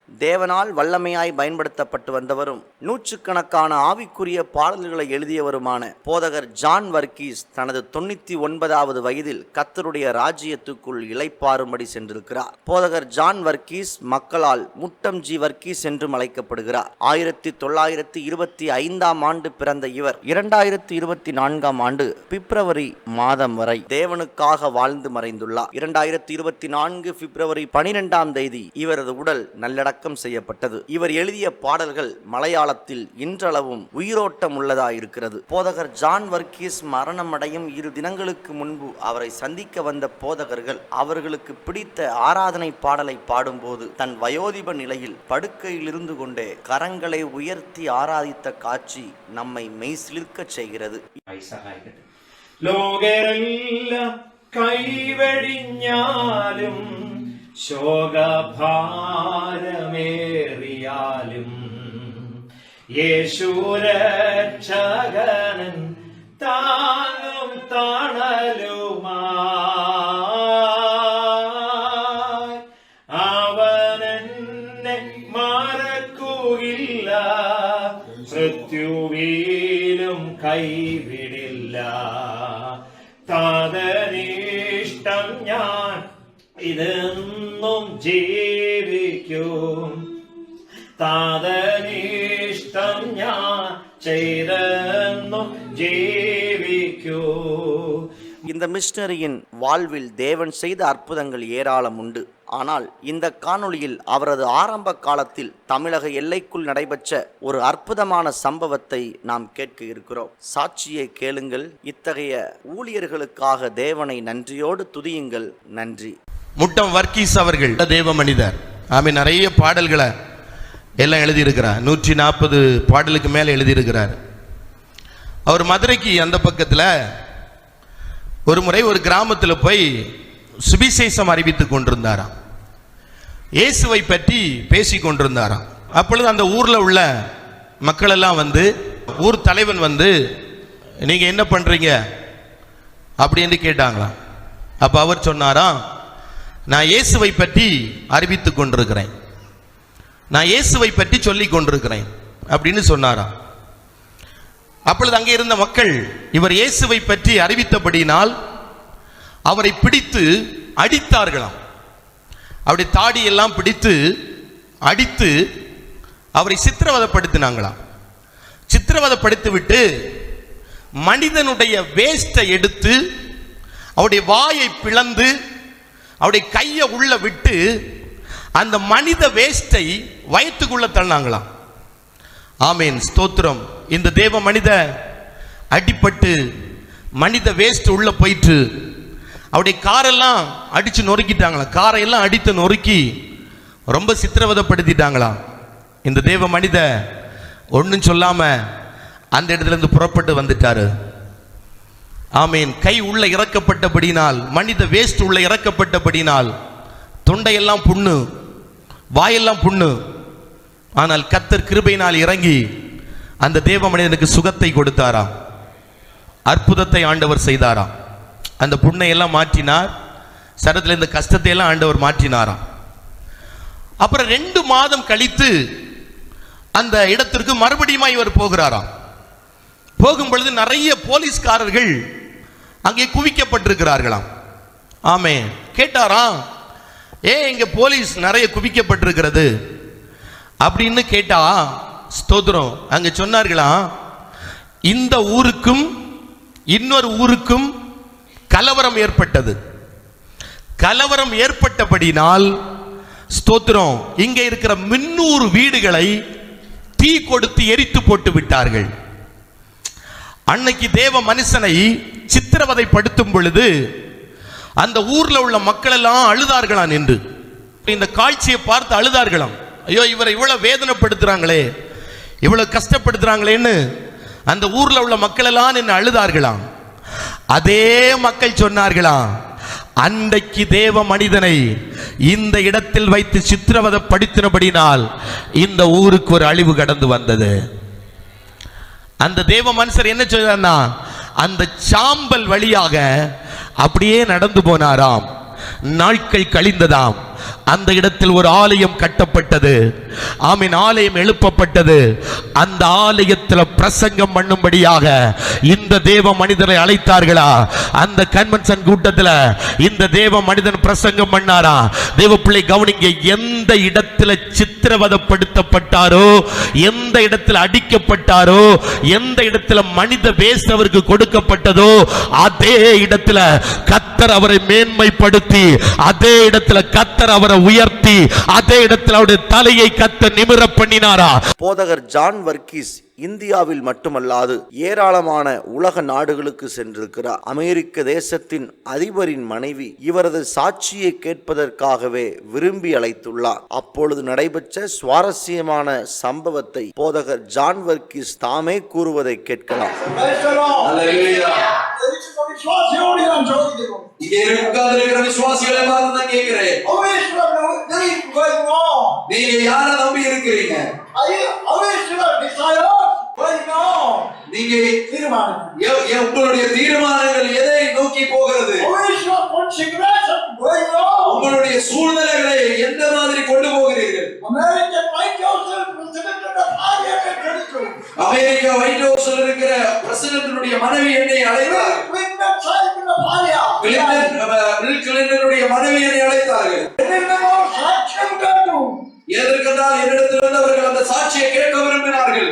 தேவனால் வல்லமையாய் பயன்படுத்தப்பட்டு வந்தவரும் நூற்றுக்கணக்கான ஆவிக்குரிய பாடல்களை எழுதியவருமான போதகர் ஜான் வர்கீஸ் தனது 99வது வயதில் கர்த்தருடைய ராஜ்யத்துக்குள் இளைப்பாறும்படி சென்றிருக்கிறார். போதகர் ஜான் வர்கீஸ் மக்களால் முட்டம் ஜி வர்கீஸ் என்றும் அழைக்கப்படுகிறார். 1925ஆம் ஆண்டு பிறந்த இவர் 2024ஆம் ஆண்டு பிப்ரவரி மாதம் வரை தேவனுக்காக வாழ்ந்து மறைந்துள்ளார். 2024 பிப்ரவரி 12ஆம் தேதி இவரது உடல் நல்லடக்கம் செய்யப்பட்டது. இவர் எழுதிய பாடல்கள் மலையாளத்தில் இன்றளவும் உயிரோட்டம் உள்ளதாயிருக்கிறது. போதகர் ஜான் வர்கீஸ் மரணமடையும் 2 தினங்களுக்கு முன்பு அவரை சந்திக்க வந்த போதகர்கள் அவர்களுக்கு பிடித்த ஆராதனை பாடலை பாடும்போது தன் வயோதிப நிலையில் படுக்கையில் இருந்து கொண்டே கரங்களை உயர்த்தி ஆராதித்த காட்சி நம்மை மெய்சிலிர்க்க செய்கிறது. ലോകരെല്ലാം കൈവെടിഞ്ഞാലും ശോകഭാരമേറിയാലും യേശുരക്ഷകനൻ താങ്ങും തണലുമായി അവനെന്നെ മറക്കുകയില്ല, മൃത്യുവിലും കൈവിടില്ല. താതനിഷ്ടം ഞാൻ ഇതെന്നും ജീവിക്കും, താതനിഷ്ടം ഞാൻ ചെയ്തെന്നും ജീവിക്കും. இந்த மிஷனரியின் வாழ்வில் தேவன் செய்த அற்புதங்கள் ஏராளம் உண்டு. ஆனால் இந்த காணொளியில் அவரது ஆரம்ப காலத்தில் தமிழக எல்லைக்குள் நடைபெற்ற ஒரு அற்புதமான சம்பவத்தை நாம் கேட்க இருக்கிறோம். சாட்சியை கேளுங்கள். இத்தகைய ஊழியர்களுக்காக தேவனை நன்றியோடு துதியுங்கள். நன்றி. முட்டம் வர்கீஸ் அவர்கள் தேவ மனிதர். நிறைய பாடல்களை எல்லாம் எழுதியிருக்கிறார். 140 பாடலுக்கு மேலே எழுதியிருக்கிறார். அவர் மதுரைக்கு அந்த பக்கத்தில் ஒரு முறை ஒரு கிராமத்தில் போய் சுவிசேஷம் அறிவித்துக் கொண்டிருந்தாராம். இயேசுவை பற்றி பேசி கொண்டிருந்தாராம். அப்பொழுது அந்த ஊரில் உள்ள மக்கள் எல்லாம் வந்து, ஊர் தலைவன் வந்து, நீங்கள் என்ன பண்ணுறீங்க அப்படின்னு கேட்டாங்களாம். அப்போ அவர் சொன்னாராம், நான் இயேசுவை பற்றி அறிவித்துக் கொண்டிருக்கிறேன், நான் இயேசுவை பற்றி சொல்லிக் கொண்டிருக்கிறேன் அப்படின்னு சொன்னாராம். அப்பொழுது அங்கே இருந்த மக்கள் இவர் இயேசுவை பற்றி அறிவித்தபடியினால் அவரை பிடித்து அடித்தார்களாம். அவருடைய தாடியெல்லாம் பிடித்து அடித்து அவரை சித்திரவதைப்படுத்தினாங்களாம். சித்திரவதைப்படுத்தி விட்டு மனிதனுடைய வேஸ்ட்டை எடுத்து அவருடைய வாயை பிளந்து அவருடைய கையை உள்ள விட்டு அந்த மனித வேஸ்ட்டை வயிற்றுக்குள்ள தள்ளினாங்களாம். ஆமேன், ஸ்தோத்திரம். இந்த தேவ மனித அடிப்பட்டு மனித வேஸ்ட் உள்ள போயிட்டு அவருடைய காரெல்லாம் அடிச்சு நொறுக்கிட்டாங்களாம். காரையெல்லாம் அடித்து நொறுக்கி ரொம்ப சித்திரவதைப்படுத்திட்டாங்களாம். இந்த தேவ மனித ஒன்றும் சொல்லாம அந்த இடத்துல இருந்து புறப்பட்டு வந்துட்டாரு. ஆமேன். கை உள்ள இறக்கப்பட்டபடினால், மனித வேஸ்ட் உள்ள இறக்கப்பட்டபடினால் தொண்டையெல்லாம் புண்ணு, வாயெல்லாம் புண்ணு. ஆனால் கர்த்தர் கிருபையினால் இறங்கி அந்த தேவ மனிதனுக்கு சுகத்தை கொடுத்தாராம். அற்புதத்தை ஆண்டவர் செய்தாராம். அந்த புண்ணை எல்லாம் மாற்றினார். சரத்தில் இந்த கஷ்டத்தை எல்லாம் ஆண்டவர் மாற்றினாராம். அப்புறம் 2 மாதம் கழித்து அந்த இடத்திற்கு மறுபடியும் இவர் போகிறாராம். போகும் பொழுது நிறைய போலீஸ்காரர்கள் அங்கே குவிக்கப்பட்டிருக்கிறார்களாம். ஆமே. கேட்டாராம், இங்க போலீஸ் நிறைய குவிக்கப்பட்டிருக்கிறது அப்படின்னு கேட்டா, ஸ்தோத்திரம், அங்க சொன்னார்களாம், இந்த ஊருக்கும் இன்னொரு ஊருக்கும் கலவரம் ஏற்பட்டது. கலவரம் ஏற்பட்டபடினால் ஸ்தோத்திரம், இங்க இருக்கிற 300 வீடுகளை தீ கொடுத்து எரித்து போட்டு விட்டார்கள். அன்னைக்கு தேவ மனுஷனை சித்திரவதைப்படுத்தும் பொழுது அந்த ஊர்ல உள்ள மக்கள் எல்லாம் அழுதார்களாம் என்று. இந்த காட்சியை பார்த்து அழுதார்களாம். ஐயோ, இவரை இவ்வளவு வேதனைப்படுத்துறாங்களே, இவ்வளவு கஷ்டப்படுத்துறாங்களேன்னு அந்த ஊர்ல உள்ள மக்கள் எல்லாம் நின்று அழுதார்களாம். அதே மக்கள் சொன்னார்களாம், அன்றைக்கு தேவ மனிதனை இந்த இடத்தில் வைத்து சித்திரவதைப்படுத்தினபடினால் இந்த ஊருக்கு ஒரு அழிவு கடந்து வந்தது. அந்த தேவ மனுஷர் என்ன சொல்றாருன்னா, அந்த சாம்பல் வழியாக அப்படியே நடந்து போனாராம். நாட்கள் கழிந்ததாம். அந்த இடத்தில் ஒரு ஆலயம் கட்டப்பட்டது. ஆமீன். ஆலயம் எழுப்பப்பட்டது. அந்த ஆலயத்தில் பிரசங்கம் பண்ணும்படியாக இந்த தேவ மனிதரை அழைத்தார்களா? அந்த கன்வென்ஷன் கூட்டத்தில் இந்த தேவ மனிதன் பிரசங்கம் பண்ணாரா? தேவ பிள்ளை கவனிங்க. எந்த இடத்துல சித்திரவதப்படுத்தப்பட்டாரோ, எந்த இடத்துல அடிக்கப்பட்டாரோ, எந்த இடத்துல மனித வேஷம் அவருக்கு கொடுக்கப்பட்டதோ, அதே இடத்துல கர்த்தர் அவரை மேன்மைப்படுத்தி, அதே இடத்துல கர்த்தர் அவரை உயர்த்தி, அதே இடத்துல அவருடைய தலையை கர்த்தர் நிமிர பண்ணினாரா? போதகர் ஜான் வர்கீஸ் இந்தியாவில் மட்டுமல்லாது ஏராளமான உலக நாடுகளுக்கு சென்றிருக்கிறார். அமெரிக்க தேசத்தின் அதிபரின் மனைவி இவரது சாட்சியை கேட்பதற்காகவே விரும்பி அழைத்துள்ளார். அப்பொழுது நடைபெற்ற சுவாரஸ்யமான சம்பவத்தை போதகர் ஜான் வர்கீஸ் தாமே கூறுவதை கேட்கலாம். நீங்க யார நம்பி இருக்கிறீங்க? நீங்க உங்களுடைய தீர்மானங்கள் எதை நோக்கி போகிறது? உங்களுடைய சூழ்நிலைகளை எந்த மாதிரி கொண்டு போகிறீர்கள்? அமெரிக்கா ஒயிட் ஹவுஸ்ல இருக்கிற பிரசிடென்ட்னுடைய மனைவி என்னை அழைத்தார். கிளின்டனுடைய மனைவி என்னை அழைத்தார்கள். எதற்கென்றால் என்னிடத்திலிருந்து அவர்கள் அந்த சாட்சியை கேட்க விரும்பினார்கள்.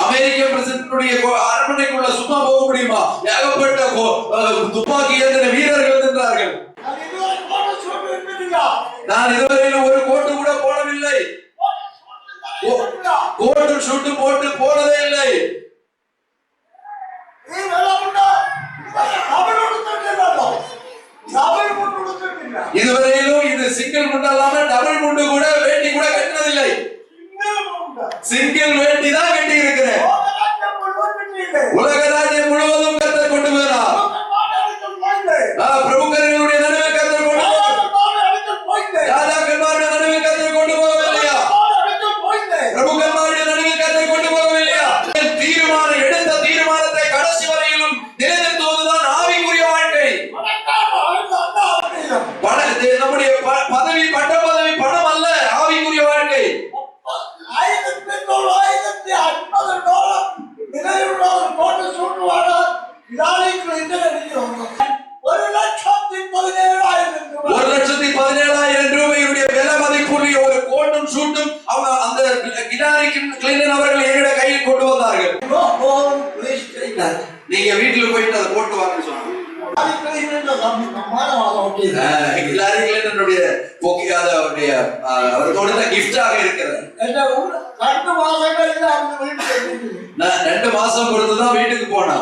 அமெரிக்க பிரசிடென்ட்னுடைய அரண்மனைக்குள்ள சும்மா போக முடியுமா? ஏகப்பட்ட துப்பாக்கி ஏந்தின வீரர்கள் இருந்தார்கள். நான் இதுவரையிலும் ஒரு கோட்டு கூட போடவில்லை. கோட்டு ஷூட்டு போட்டு போனதே இல்லை. இதுவரையிலும் இது சிங்கிள் முண்டு அல்லாம டபுள் முண்டு கூட வேட்டி கூட கட்டினதில்லை. சிங்கிள் வேட்டி தான் கட்டி இருக்கிறேன். உலக ராஜ்யம் முழுவதும் கர்த்தர் கொண்டு போகிறார். பிரபுக்களுடைய நடுவே கர்த்தர் கொண்டு போகிறார். ராஜாக்கன்மாருடைய நடுவே கர்த்தர் கொண்டு போகவில்லையா? பிரபுக்கன்மாருடைய நடுவே கர்த்தர் கொண்டு போகவில்லையா? தீர்மானம் எடுத்த தீர்மானத்தை கடைசி வரையிலும் நிலைநிறுத்துவதுதான் ஆவிக்குரிய வாழ்க்கை. நம்முடைய பதவி, பட்ட பதவி, பணம் அல்ல ஆவிக்குரிய வாழ்க்கை. ₹1,17,000 விலை மதிப்புடைய ஒரு கோட்டும் சூட்டும் அந்த கிளாரின் அவர்கள் என்னோட கையில் கொண்டு வந்தார்கள். நீங்க வீட்டுல போயிட்டு அதை போட்டு வாங்க சொன்னாங்க. அவர் கொடுத்த கிஃப்டாக இருக்கிறது. 2 மாசம் கொடுத்துதான் வீட்டுக்கு போனா.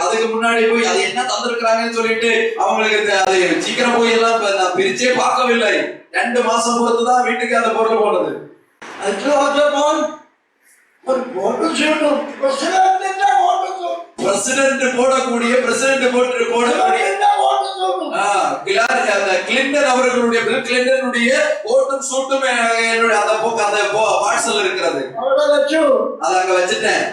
அதுக்கு முன்னாடி போய் அது என்ன தந்திருக்கிறாங்கன்னு சொல்லிட்டு அவங்களுக்கு அது சீக்கிரம் போய் எல்லாம் நான் பிரிச்சே பார்க்கவில்லை. 2 மாசம் பொறுத்துதான் வீட்டுக்கு அந்த பொருள் போனது. பிரசிடென்ட் போடக்கூடிய பிரசிடென்ட் போடக்கூடிய கிளின்டன் அவர்களுடைய பில் கிளின்டனுடைய கோட்டும் சூட்டும் என்னுடைய அந்த பார்சல் இருக்கிறது. அதை அங்க வச்சுட்டேன்.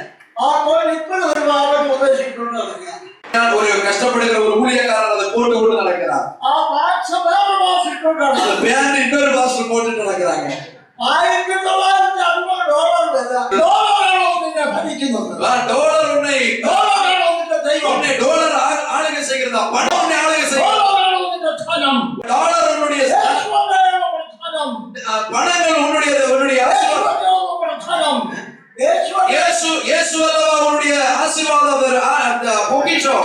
ஒரு கஷ்டப்படுகிற ஒரு ஊழியக்காரர் அதை போட்டு கொண்டு நடக்கிறார். பேண்ட் இன்னொரு பாஸ்டர் போட்டு நடக்கிறாங்க. ஆளுகை செய்கிறதா? பணம் ஆளுகை செய்கிறது. பணங்கள் உன்னுடைய ஆசீர்வாதம். பொக்கிஷம்